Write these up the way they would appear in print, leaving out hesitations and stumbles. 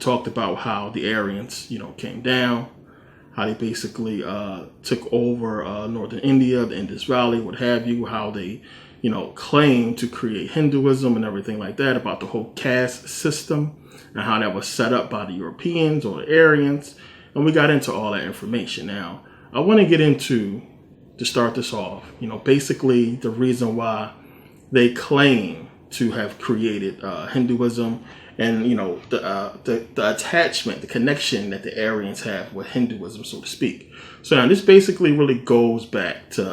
talked about how the Aryans, came down, how they basically took over northern India, the Indus Valley, what have you, how they, claimed to create Hinduism and everything like that, about the whole caste system and how that was set up by the Europeans or the Aryans. And we got into all that information. Now, I want to get into, to start this off, basically the reason why they claim to have created Hinduism, and the attachment, the connection that the Aryans have with Hinduism, so to speak. So now this basically really goes back to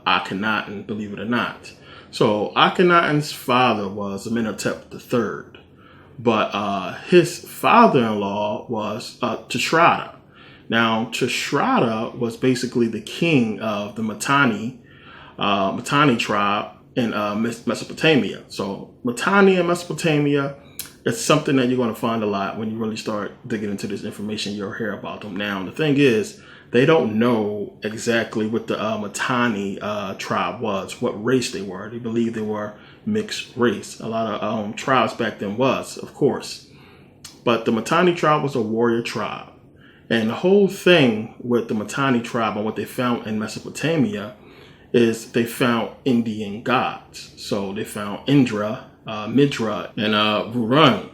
Akhenaten, believe it or not. So Akhenaten's father was Amenhotep III, but his father-in-law was Tushratta. Now Tushratta was basically the king of the Mitanni tribe in Mesopotamia. So Mitanni and Mesopotamia, it's something that you're going to find a lot when you really start digging into this information. You'll hear about them. Now, the thing is, they don't know exactly what the Mitanni tribe was, what race they were. They believe they were mixed race. A lot of tribes back then was, of course. But the Mitanni tribe was a warrior tribe. And the whole thing with the Mitanni tribe and what they found in Mesopotamia is they found Indian gods. So they found Indra, Mitra, and Varun.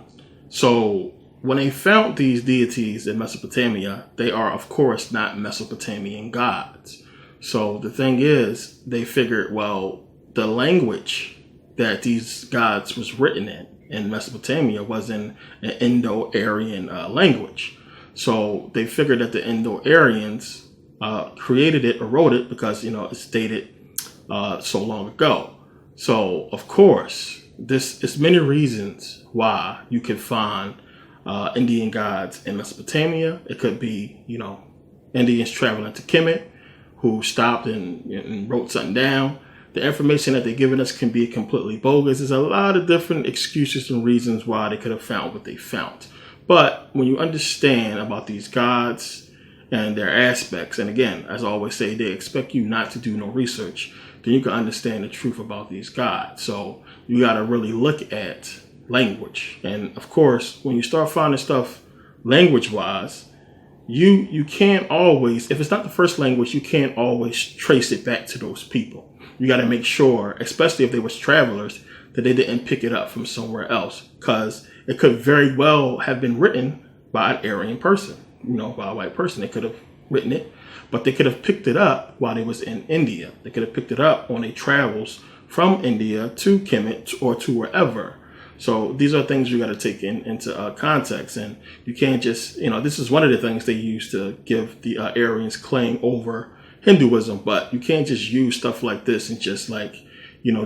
So when they found these deities in Mesopotamia, they are, of course, not Mesopotamian gods. So the thing is, they figured, well, the language that these gods was written in Mesopotamia was in an Indo-Aryan language. So they figured that the Indo-Aryans created it or wrote it because, it's dated so long ago. So, of course, this is many reasons why you could find Indian gods in Mesopotamia. It could be, Indians traveling to Kemet who stopped and wrote something down. The information that they're giving us can be completely bogus. There's a lot of different excuses and reasons why they could have found what they found. But when you understand about these gods and their aspects, and again, as I always say, they expect you not to do no research, then you can understand the truth about these gods. So you got to really look at language. And of course, when you start finding stuff language-wise, you can't always, if it's not the first language, you can't always trace it back to those people. You got to make sure, especially if they was travelers, that they didn't pick it up from somewhere else, because it could very well have been written by an Aryan person, by a white person. They could have written it, but they could have picked it up while they was in India. They could have picked it up on their travels from India to Kemet or to wherever. So these are things you got to take into context, and you can't just, this is one of the things they use to give the Aryans claim over Hinduism, but you can't just use stuff like this and just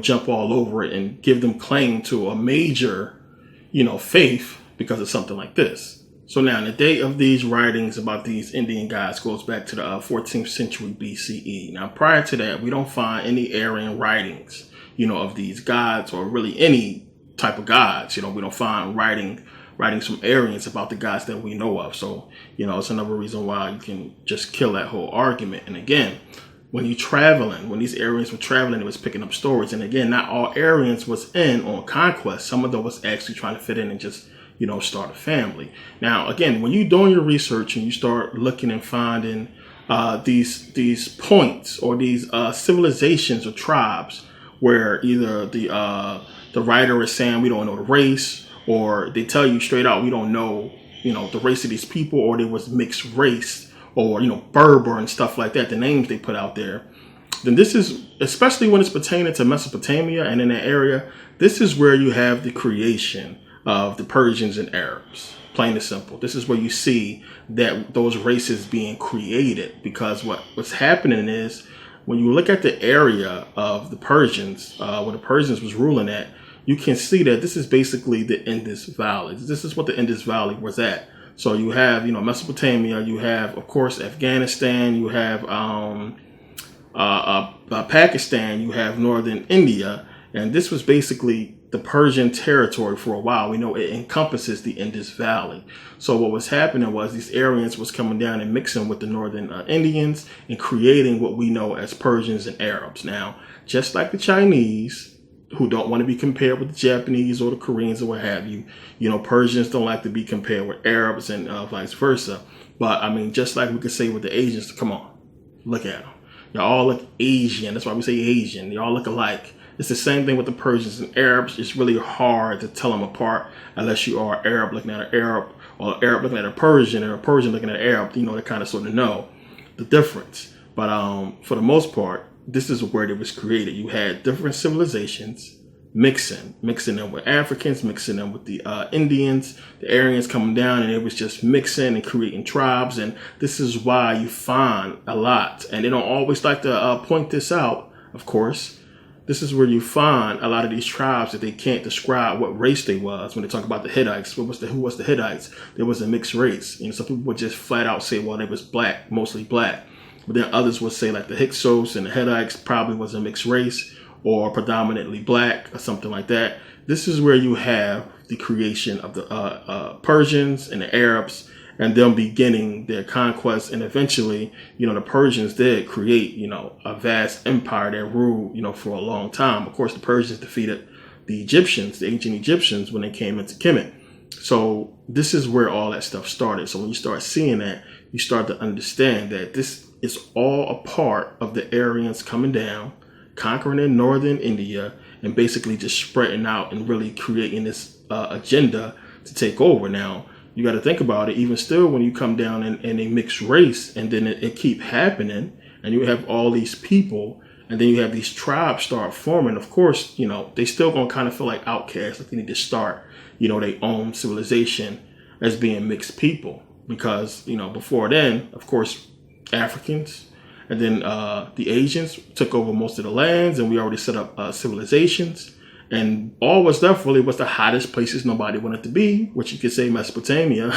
jump all over it and give them claim to a major, faith because of something like this. So now, the date of these writings about these Indian gods goes back to the 14th century BCE. Now, prior to that, we don't find any Aryan writings, of these gods, or really any type of gods. We don't find writings from Aryans about the gods that we know of. So, it's another reason why you can just kill that whole argument. And again, when these Aryans were traveling, it was picking up stories. And again, not all Aryans was in on conquest. Some of them was actually trying to fit in and just, start a family. Now, again, when you're doing your research and you start looking and finding these points or these civilizations or tribes where either the writer is saying we don't know the race, or they tell you straight out we don't know, the race of these people, or they was mixed race, or, Berber and stuff like that, the names they put out there, then this is, especially when it's pertaining to Mesopotamia and in that area, this is where you have the creation of the Persians and Arabs. Plain and simple. This is where you see that those races being created, because what's happening is, when you look at the area of the Persians, where the Persians was ruling at, you can see that this is basically the Indus Valley. This is what the Indus Valley was at. So you have, Mesopotamia, you have, of course, Afghanistan, you have Pakistan, you have northern India, and this was basically the Persian territory for a while. We know it encompasses the Indus Valley. So what was happening was these Aryans was coming down and mixing with the northern Indians and creating what we know as Persians and Arabs. Now, just like the Chinese, who don't want to be compared with the Japanese or the Koreans or what have you. Persians don't like to be compared with Arabs and vice versa. But I mean, just like we could say with the Asians, come on, look at them. Y'all all look Asian. That's why we say Asian. Y'all look alike. It's the same thing with the Persians and Arabs. It's really hard to tell them apart unless you are Arab looking at an Arab or Arab looking at a Persian or a Persian looking at an Arab. They kind of sort of know the difference. But for the most part, this is where it was created. You had different civilizations mixing them with Africans, mixing them with the Indians, the Aryans coming down, and it was just mixing and creating tribes. And this is why you find a lot, and they don't always like to point this out, of course. This is where you find a lot of these tribes that they can't describe what race they was. When they talk about the Hittites, who was the Hittites? There was a mixed race. Some people would just flat out say, well, they was black, mostly black. But then others would say like the Hyksos and the Hittites probably was a mixed race or predominantly black or something like that. This is where you have the creation of the Persians and the Arabs and them beginning their conquest. And eventually, the Persians did create, a vast empire that ruled, for a long time. Of course, the Persians defeated the Egyptians, the ancient Egyptians, when they came into Kemet. So this is where all that stuff started. So when you start seeing that, you start to understand that this is all a part of the Aryans coming down, conquering in northern India, and basically just spreading out and really creating this agenda to take over. Now, you got to think about it. Even still, when you come down in a mixed race, and then it keep happening, and you have all these people, and then you have these tribes start forming. Of course, they still gonna kind of feel like outcasts, like they need to start, their own civilization as being mixed people, because before then, of course, Africans and then the Asians took over most of the lands, and we already set up civilizations. And all was left really was the hottest places nobody wanted to be, which you could say Mesopotamia,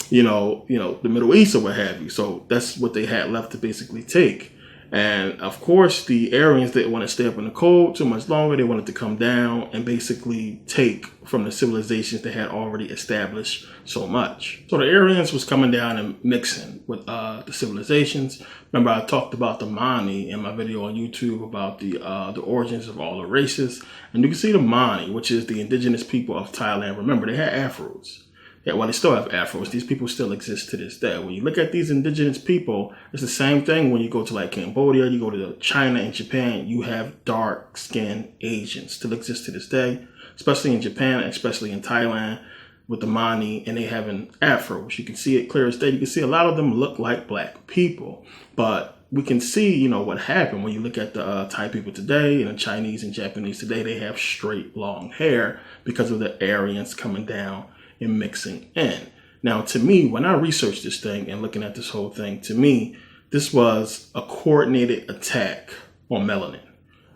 the Middle East or what have you. So that's what they had left to basically take. And of course, the Aryans didn't want to stay up in the cold too much longer. They wanted to come down and basically take from the civilizations they had already established so much. So the Aryans was coming down and mixing with the civilizations. Remember, I talked about the Mani in my video on YouTube about the origins of all the races. And you can see the Mani, which is the indigenous people of Thailand. Remember, they had afros. Yeah, well, they still have afros. These people still exist to this day. When you look at these indigenous people, it's the same thing when you go to like Cambodia, you go to China and Japan, you have dark-skinned Asians still exist to this day, especially in Japan, especially in Thailand with the Mani, and they having afros. You can see it clear as day. You can see a lot of them look like black people, but we can see, what happened when you look at the Thai people today and the Chinese and Japanese today. They have straight, long hair because of the Aryans coming down and mixing in. Now, to me, when I researched this thing and looking at this whole thing, to me, this was a coordinated attack on melanin,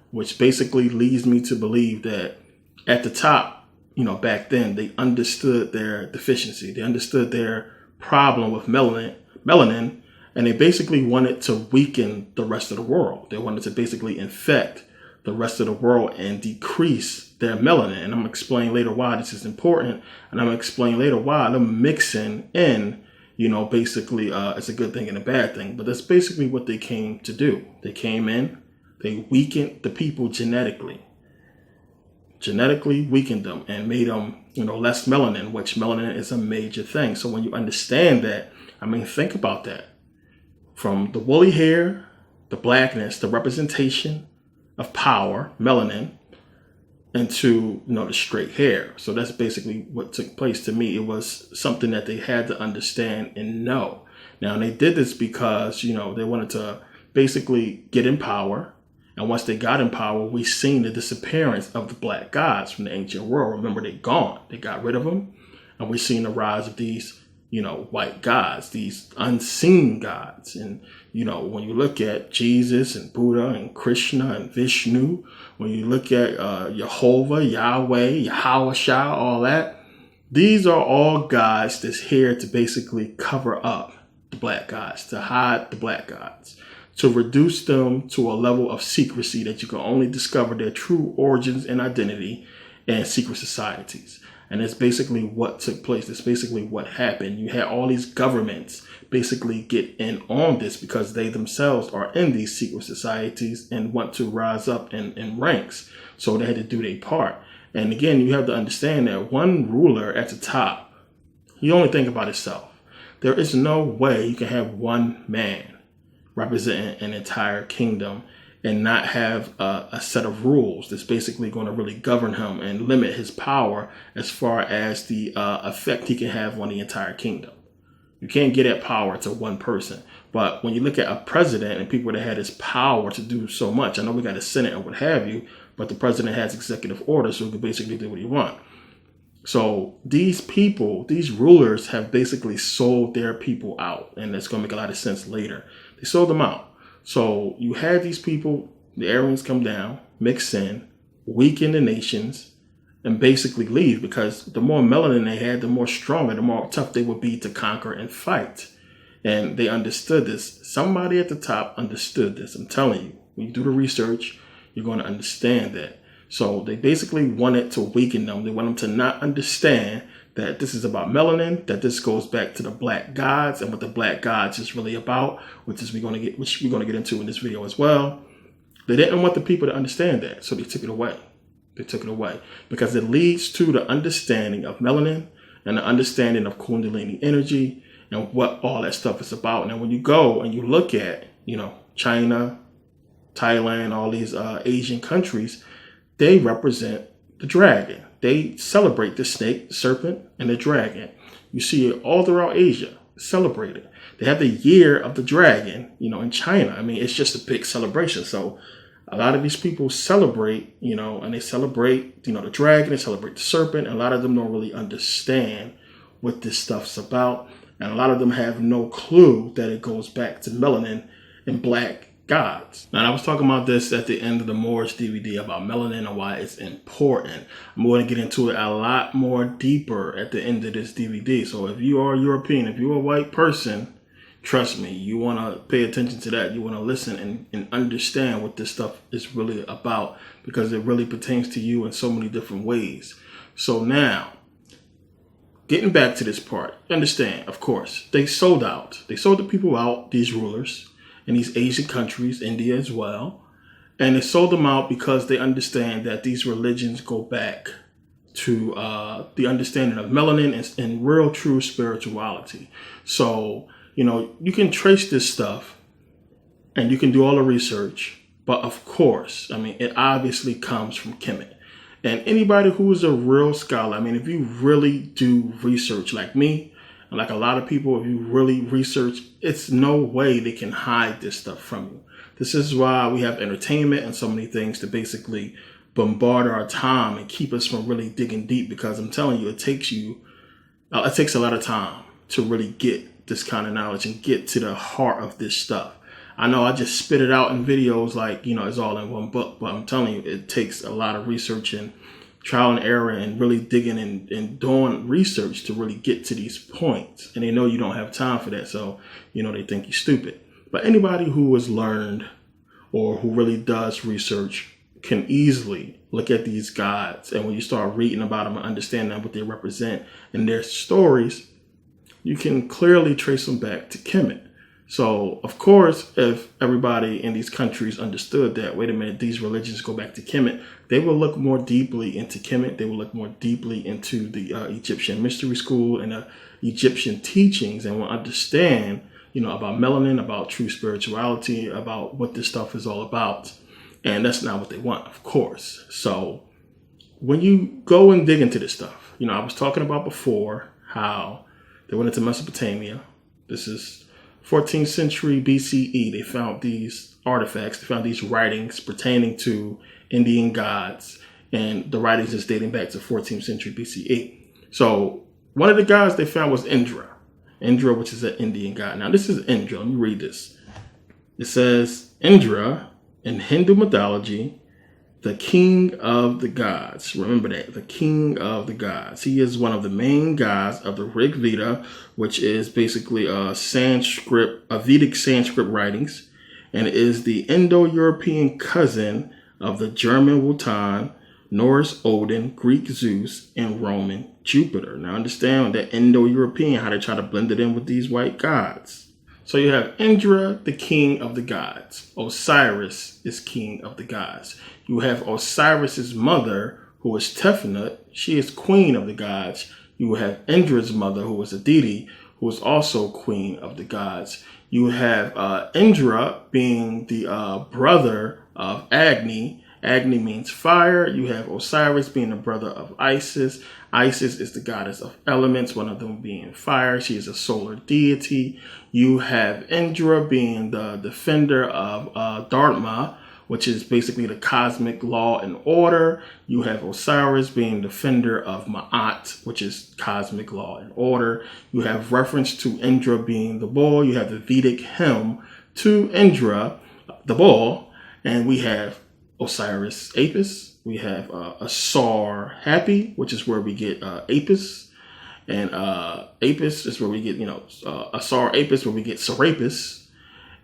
which basically leads me to believe that at the top, back then, they understood their deficiency. They understood their problem with melanin, and they basically wanted to weaken the rest of the world. They wanted to basically infect the rest of the world and decrease their melanin. And I'm going to explain later why this is important. And I'm going to explain later why them mixing in, basically it's a good thing and a bad thing. But that's basically what they came to do. They came in, they weakened the people genetically weakened them and made them, less melanin, which melanin is a major thing. So when you understand that, think about that. From the woolly hair, the blackness, the representation of power, melanin, into the straight hair. So that's basically what took place. To me, it was something that they had to understand and know. Now, they did this because they wanted to basically get in power, and once they got in power, we seen the disappearance of the black gods from the ancient world. Remember, they gone. They got rid of them, and we seen the rise of these white gods, these unseen gods. And, when you look at Jesus and Buddha and Krishna and Vishnu, when you look at Jehovah, Yahweh, Yahweh, all that, these are all gods that's here to basically cover up the black gods, to hide the black gods, to reduce them to a level of secrecy that you can only discover their true origins and identity in secret societies. And it's basically what took place. It's basically what happened. You had all these governments basically get in on this because they themselves are in these secret societies and want to rise up in ranks. So they had to do their part. And again, you have to understand that one ruler at the top, he only think about himself. There is no way you can have one man representing an entire kingdom and not have a set of rules that's basically going to really govern him and limit his power as far as the effect he can have on the entire kingdom. You can't get that power to one person. But when you look at a president and people that had this power to do so much, I know we got a Senate and what have you, but the president has executive orders, so he can basically do what he wants. So these people, these rulers have basically sold their people out, and that's going to make a lot of sense later. They sold them out. So you had these people, the Aryans come down, mix in, weaken the nations, and basically leave, because the more melanin they had, the more stronger, the more tough they would be to conquer and fight. And they understood this. Somebody at the top understood this. I'm telling you, when you do the research, you're going to understand that. So they basically wanted to weaken them. They want them to not understand that this is about melanin, that this goes back to the black gods and what the black gods is really about, which we're going to get into in this video as well. They didn't want the people to understand that, so they took it away. They took it away because it leads to the understanding of melanin and the understanding of Kundalini energy and what all that stuff is about. Now, when you go and you look at, China, Thailand, all these Asian countries, they represent the dragon. They celebrate the snake, the serpent, and the dragon. You see it all throughout Asia, celebrated. They have the year of the dragon, in China. I mean, it's just a big celebration. So a lot of these people celebrate, and they celebrate, the dragon, they celebrate the serpent. And a lot of them don't really understand what this stuff's about. And a lot of them have no clue that it goes back to melanin and black gods. Now, I was talking about this at the end of the Moorish DVD about melanin and why it's important. I'm going to get into it a lot more deeper at the end of this DVD. So if you are European, if you're a white person, trust me, you want to pay attention to that. You want to listen and understand what this stuff is really about, because it really pertains to you in so many different ways. So now, getting back to this part, understand, of course, they sold out. They sold the people out, these rulers, in these Asian countries, India as well. And they sold them out because they understand that these religions go back to the understanding of melanin and real true spirituality. So, you can trace this stuff and you can do all the research. But of course, it obviously comes from Kemet. And anybody who is a real scholar, if you really do research like me, and like a lot of people, if you really research, it's no way they can hide this stuff from you. This is why we have entertainment and so many things to basically bombard our time and keep us from really digging deep, because I'm telling you, it takes a lot of time to really get this kind of knowledge and get to the heart of this stuff. I know I just spit it out in videos like, it's all in one book, but I'm telling you, it takes a lot of research and trial and error and really digging and doing research to really get to these points. And they know you don't have time for that. So, they think you're stupid. But anybody who has learned or who really does research can easily look at these gods. And when you start reading about them and understanding what they represent and their stories, you can clearly trace them back to Kemet. So, of course, if everybody in these countries understood that, wait a minute, these religions go back to Kemet, they will look more deeply into Kemet. They will look more deeply into the Egyptian mystery school and the Egyptian teachings, and will understand, about melanin, about true spirituality, about what this stuff is all about. And that's not what they want, of course. So when you go and dig into this stuff, I was talking about before how they went into Mesopotamia. This is 14th century BCE, they found these artifacts, they found these writings pertaining to Indian gods, and the writings is dating back to 14th century BCE. So one of the gods they found was Indra, which is an Indian god. Now this is Indra, let me read this. It says, Indra, in Hindu mythology, the king of the gods. Remember that, the king of the gods. He is one of the main gods of the Rig Veda, which is basically a Vedic Sanskrit writings, and is the Indo-European cousin of the German Wotan, Norse Odin, Greek Zeus, and Roman Jupiter. Now understand that Indo-European, how they try to blend it in with these white gods. So you have Indra, the king of the gods. Osiris is king of the gods. You have Osiris's mother, who is Tefnut. She is queen of the gods. You have Indra's mother, who is a deity, who is also queen of the gods. You have Indra being the brother of Agni. Agni means fire. You have Osiris being the brother of Isis. Isis is the goddess of elements, one of them being fire. She is a solar deity. You have Indra being the defender of Dharma, which is basically the cosmic law and order. You have Osiris being defender of Ma'at, which is cosmic law and order. You have reference to Indra being the bull. You have the Vedic hymn to Indra, the bull. And we have Osiris Apis. We have Asar Happy, which is where we get Apis. And Apis is where we get, Asar Apis, where we get Serapis.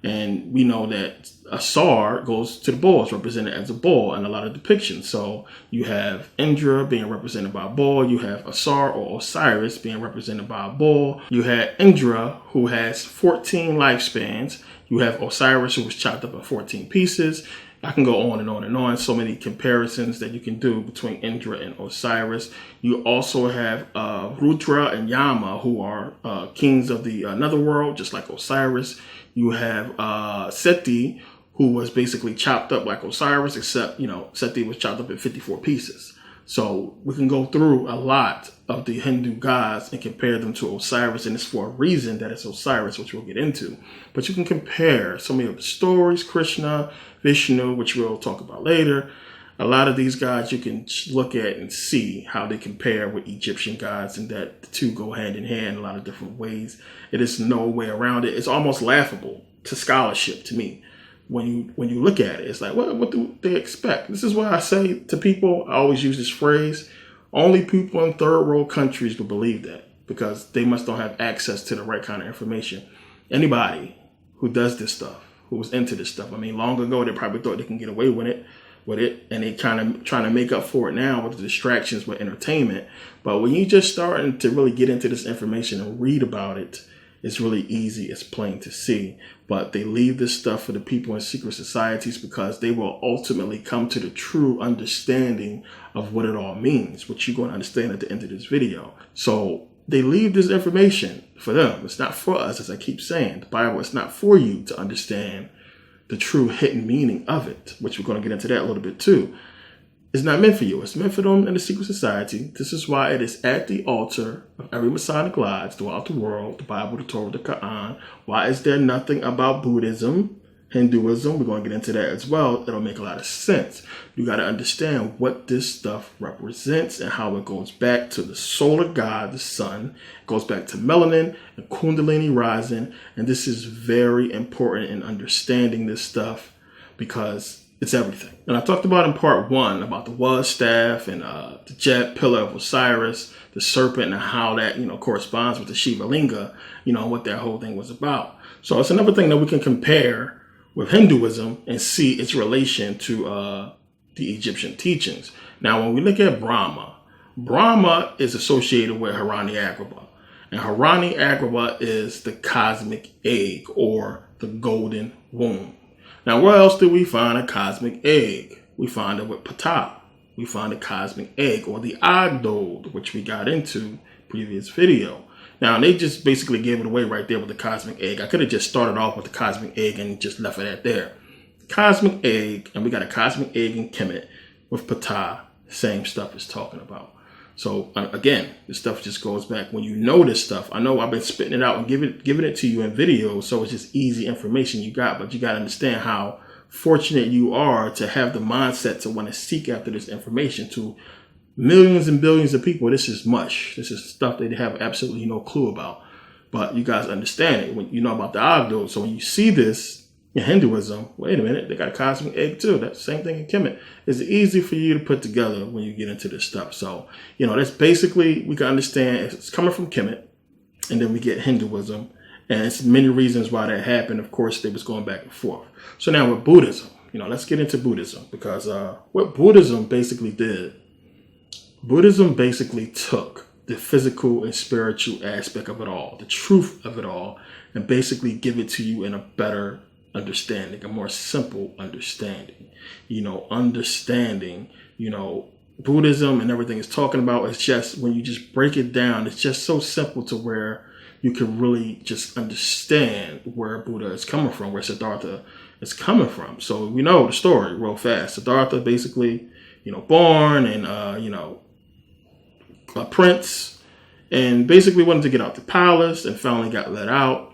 And we know that Asar goes to the bull. It's represented as a bull in a lot of depictions. So you have Indra being represented by a bull. You have Asar or Osiris being represented by a bull. You have Indra, who has 14 lifespans. You have Osiris, who was chopped up in 14 pieces. I can go on and on and on. So many comparisons that you can do between Indra and Osiris. You also have Rudra and Yama, who are kings of the netherworld, just like Osiris. You have Seti, who was basically chopped up like Osiris, except, Seti was chopped up in 54 pieces. So we can go through a lot of the Hindu gods and compare them to Osiris, and it's for a reason that it's Osiris, which we'll get into. But you can compare so many of the stories, Krishna, Vishnu, which we'll talk about later. A lot of these gods you can look at and see how they compare with Egyptian gods, and that the two go hand in hand in a lot of different ways. It is no way around it. It's almost laughable to scholarship to me. When you look at it, it's like, what do they expect? This is why I say to people, I always use this phrase, only people in third world countries will believe that, because they must don't have access to the right kind of information. Anybody who does this stuff, who was into this stuff, long ago, they probably thought they can get away with it, and they kind of trying to make up for it now with the distractions with entertainment. But when you just starting to really get into this information and read about it, it's really easy. It's plain to see. But they leave this stuff for the people in secret societies, because they will ultimately come to the true understanding of what it all means, which you're going to understand at the end of this video. So they leave this information for them. It's not for us, as I keep saying. The Bible is not for you to understand the true hidden meaning of it, which we're going to get into that a little bit too. It's not meant for you. It's meant for them in the secret society. This is why it is at the altar of every Masonic lodge throughout the world, the Bible, the Torah, the Quran. Why is there nothing about Buddhism, Hinduism? We're going to get into that as well. It'll make a lot of sense. You got to understand what this stuff represents and how it goes back to the solar god, the sun. It goes back to melanin and Kundalini rising. And this is very important in understanding this stuff, because it's everything. And I talked about in part 1 about the was staff and the jet pillar of Osiris, the serpent, and how that, corresponds with the Shiva Linga, what that whole thing was about. So it's another thing that we can compare with Hinduism and see its relation to the Egyptian teachings. Now, when we look at Brahma is associated with Harani Agrabah. And Harani Agrabah is the cosmic egg, or the golden womb. Now, where else do we find a cosmic egg? We find it with Ptah. We find a cosmic egg, or the Agdod, which we got into previous video. Now, they just basically gave it away right there with the cosmic egg. I could have just started off with the cosmic egg and just left it at there. Cosmic egg, and we got a cosmic egg in Kemet with Ptah. Same stuff is talking about. So again, this stuff just goes back. When you know this stuff, I know I've been spitting it out and giving it to you in videos, so it's just easy information you got. But you got to understand how fortunate you are to have the mindset to want to seek after this information. To millions and billions of people, this is mush. This is stuff they have absolutely no clue about. But you guys understand it when you know about the Agdod. So when you see this in Hinduism, wait a minute, they got a cosmic egg too. That's the same thing in Kemet. It's easy for you to put together when you get into this stuff. So, that's basically, we can understand it's coming from Kemet, and then we get Hinduism. And it's many reasons why that happened. Of course, they was going back and forth. So now with Buddhism, let's get into Buddhism, because what Buddhism basically did, Buddhism basically took the physical and spiritual aspect of it all, the truth of it all, and basically give it to you in a better understanding, a more simple understanding. Understanding, Buddhism and everything is talking about is just, when you just break it down, it's just so simple to where you can really just understand where Buddha is coming from, where Siddhartha is coming from. So we know the story real fast. Siddhartha basically, born and, a prince, and basically wanted to get out the palace and finally got let out.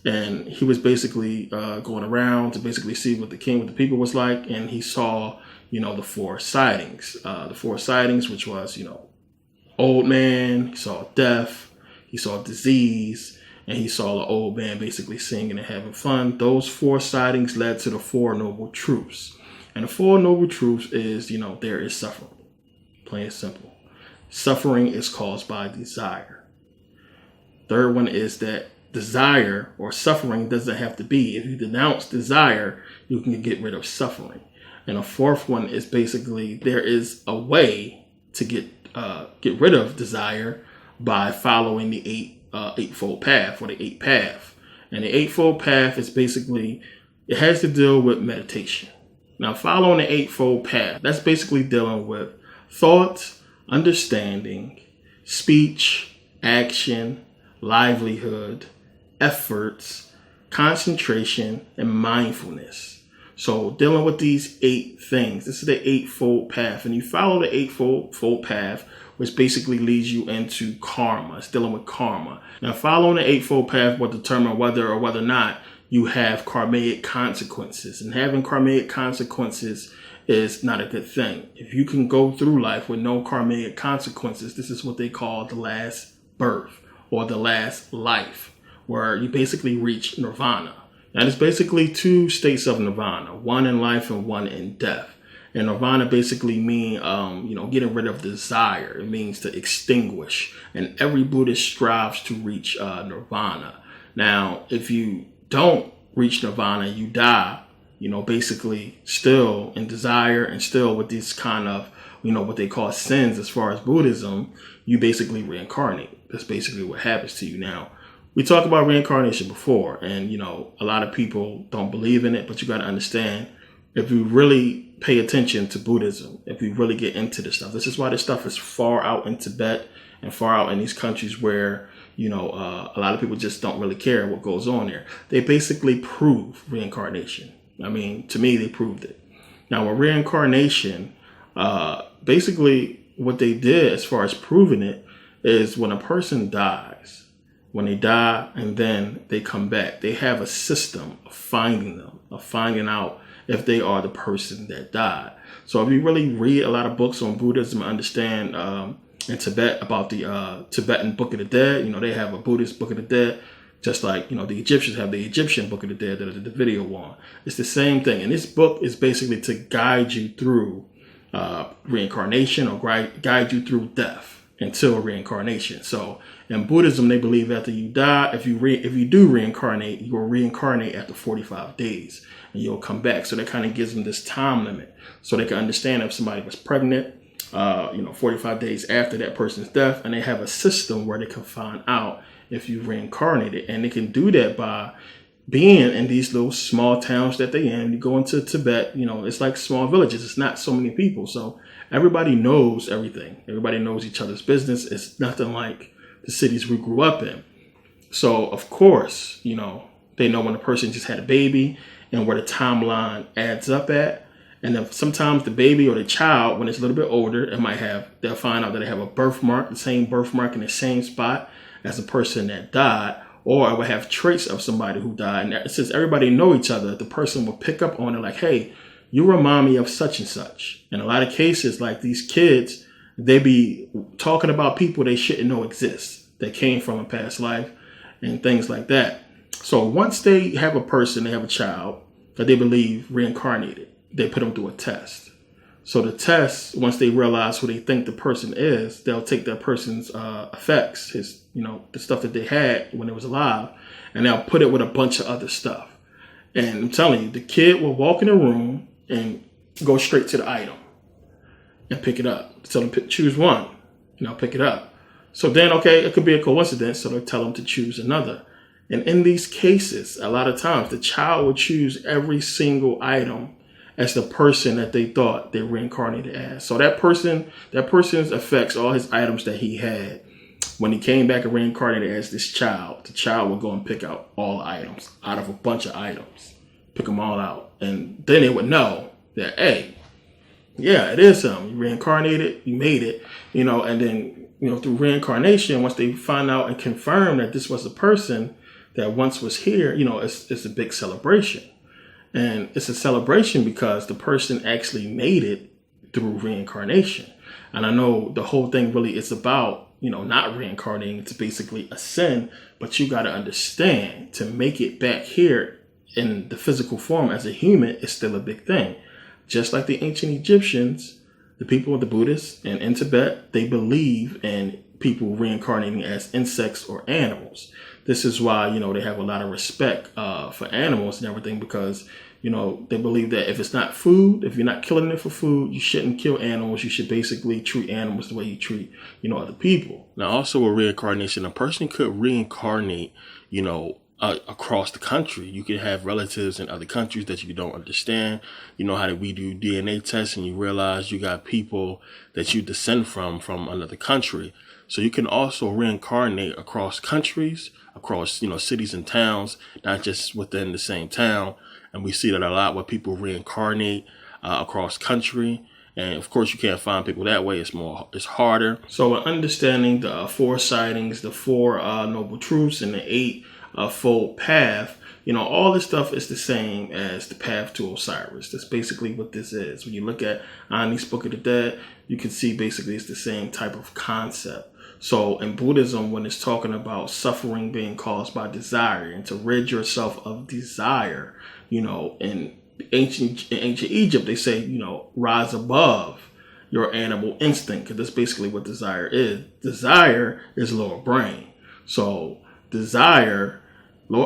And he was basically going around to basically see what the people was like. And he saw, the four sightings. The four sightings, which was, old man, he saw death, he saw disease, and he saw the old man basically singing and having fun. Those four sightings led to the Four Noble Truths. And the Four Noble Truths is, there is suffering. Plain and simple. Suffering is caused by desire. Third one is that desire or suffering doesn't have to be. If you denounce desire, you can get rid of suffering. And a fourth one is basically there is a way to get rid of desire by following the eightfold path, or the eight path. And the eightfold path is basically, it has to deal with meditation. Now, following the eightfold path, that's basically dealing with thought, understanding, speech, action, livelihood, efforts, concentration, and mindfulness. So dealing with these 8 things, this is the eightfold path. And you follow the eightfold path, which basically leads you into karma. It's dealing with karma. Now, following the eightfold path will determine whether or not you have karmic consequences. And having karmic consequences is not a good thing. If you can go through life with no karmic consequences, this is what they call the last birth or the last life, where you basically reach nirvana. And it's basically 2 states of nirvana, one in life and one in death. And nirvana basically mean, getting rid of desire. It means to extinguish. And every Buddhist strives to reach nirvana. Now, if you don't reach nirvana, you die, basically still in desire and still with these kind of, what they call sins as far as Buddhism, you basically reincarnate. That's basically what happens to you. Now, we talked about reincarnation before, and, a lot of people don't believe in it, but you got to understand, if you really pay attention to Buddhism, if we really get into this stuff, this is why this stuff is far out in Tibet and far out in these countries where, a lot of people just don't really care what goes on there. They basically prove reincarnation. I mean, to me, they proved it. Now, with reincarnation, basically what they did as far as proving it is when a person dies, when they die and then they come back, they have a system of finding them, of finding out if they are the person that died. So if you really read a lot of books on Buddhism and understand in Tibet about the Tibetan Book of the Dead, they have a Buddhist Book of the Dead, just like, the Egyptians have the Egyptian Book of the Dead that I did the video on. It's the same thing. And this book is basically to guide you through reincarnation or guide you through death until reincarnation. So in Buddhism, they believe after you die, if you do reincarnate, you will reincarnate after 45 days and you'll come back. So that kind of gives them this time limit so they can understand if somebody was pregnant, 45 days after that person's death, and they have a system where they can find out if you reincarnated. And they can do that by being in these little small towns that they in. You go into Tibet, it's like small villages. It's not so many people. So everybody knows everything. Everybody knows each other's business. It's nothing like the cities we grew up in. So, of course, they know when a person just had a baby and where the timeline adds up at. And then sometimes the baby or the child, when it's a little bit older, they'll find out that they have a birthmark, the same birthmark in the same spot as the person that died, or I would have traits of somebody who died. And since everybody know each other, the person will pick up on it like, hey, you remind me of such and such. In a lot of cases, like these kids, they be talking about people they shouldn't know exist, that came from a past life and things like that. So once they have a person, they have a child that they believe reincarnated, they put them through a test. So the test, once they realize who they think the person is, they'll take that person's effects, the stuff that they had when they was alive, and they'll put it with a bunch of other stuff. And I'm telling you, the kid will walk in a room and go straight to the item and pick it up. Tell them choose one, and I'll pick it up. So then, okay, it could be a coincidence. So they tell them to choose another. And in these cases, a lot of times the child would choose every single item as the person that they thought they reincarnated as. So that person affects all his items that he had. When he came back and reincarnated as this child, the child would go and pick out all the items out of a bunch of items, pick them all out. And then they would know that, hey, yeah, it is him. You reincarnated, you made it, and then, through reincarnation, once they find out and confirm that this was a person that once was here, it's a big celebration. And it's a celebration because the person actually made it through reincarnation. And I know the whole thing really is about, not reincarnating to basically ascend, but you got to understand to make it back here in the physical form as a human is still a big thing. Just like the ancient Egyptians, the people of the Buddhists and in Tibet, they believe in people reincarnating as insects or animals. This is why, they have a lot of respect for animals and everything because, they believe that if it's not food, if you're not killing it for food, you shouldn't kill animals. You should basically treat animals the way you treat, other people. Now, also with reincarnation, a person could reincarnate, across the country. You could have relatives in other countries that you don't understand. How we do DNA tests and you realize you got people that you descend from another country. So you can also reincarnate across countries, across, cities and towns, not just within the same town. And we see that a lot where people reincarnate across country. And of course, you can't find people that way. It's harder. So understanding the 4 sightings, the 4 noble truths, and the 8-fold path, all this stuff is the same as the path to Osiris. That's basically what this is. When you look at Ani's Book of the Dead, you can see basically it's the same type of concept. So in Buddhism, when it's talking about suffering being caused by desire and to rid yourself of desire, in ancient Egypt, they say, rise above your animal instinct, because that's basically what desire is. Desire is lower brain. So desire,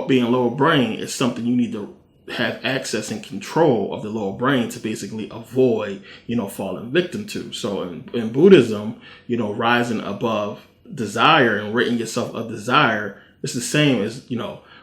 being lower brain, is something you need to have access and control of the lower brain to basically avoid, falling victim to. So in Buddhism, rising above desire and ridding yourself of desire is the same as,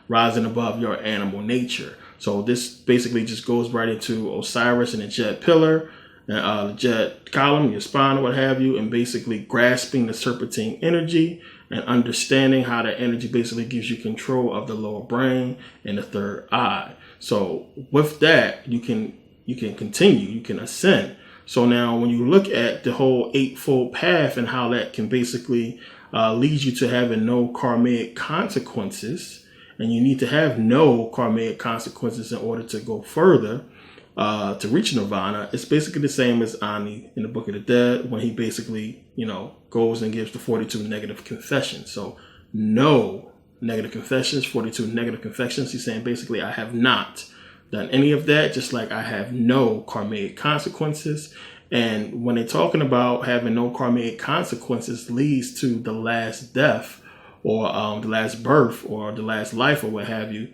rising above your animal nature. So this basically just goes right into Osiris and the jet pillar, the jet column, your spine, or what have you, and basically grasping the serpentine energy and understanding how that energy basically gives you control of the lower brain and the third eye. So with that, you can continue, you can ascend. So now when you look at the whole 8-fold path and how that can basically lead you to having no karmic consequences, and you need to have no karmic consequences in order to go further to reach nirvana, it's basically the same as Ani in the Book of the Dead when he basically, goes and gives the 42 negative confessions. So no negative confessions, 42 negative confessions. He's saying basically I have not done any of that, just like I have no karmic consequences. And when they're talking about having no karmic consequences leads to the last death or the last birth or the last life or what have you.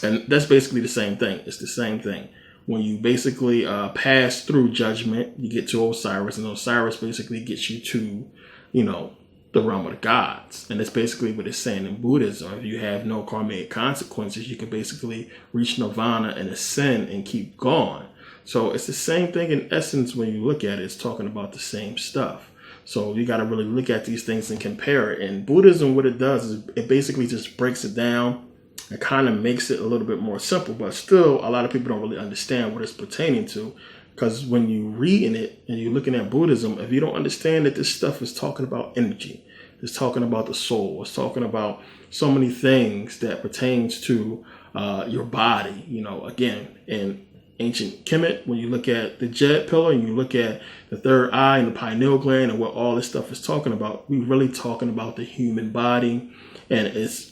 And that's basically the same thing. It's the same thing. When you basically pass through judgment, you get to Osiris, and Osiris basically gets you to, the realm of the gods. And that's basically what it's saying in Buddhism. If you have no karmic consequences, you can basically reach nirvana and ascend and keep going. So it's the same thing in essence when you look at it. It's talking about the same stuff. So you got to really look at these things and compare it. And Buddhism, what it does is it basically just breaks it down. It kind of makes it a little bit more simple, but still a lot of people don't really understand what it's pertaining to. Because when you're reading it and you're looking at Buddhism, if you don't understand that this stuff is talking about energy, it's talking about the soul, it's talking about so many things that pertains to your body, again, in ancient Kemet, when you look at the jet pillar and you look at the third eye and the pineal gland and what all this stuff is talking about, we're really talking about the human body. And it's,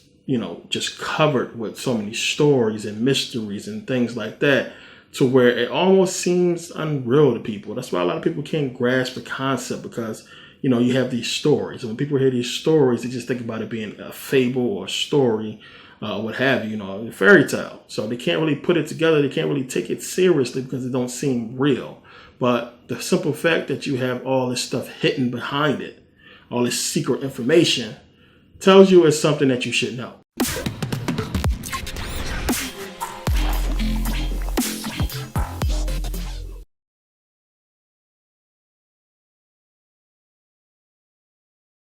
just covered with so many stories and mysteries and things like that, to where it almost seems unreal to people. That's why a lot of people can't grasp the concept, because, you have these stories. And when people hear these stories, they just think about it being a fable or a story, what have you, a fairy tale. So they can't really put it together. They can't really take it seriously because it don't seem real. But the simple fact that you have all this stuff hidden behind it, all this secret information, tells you it's something that you should know.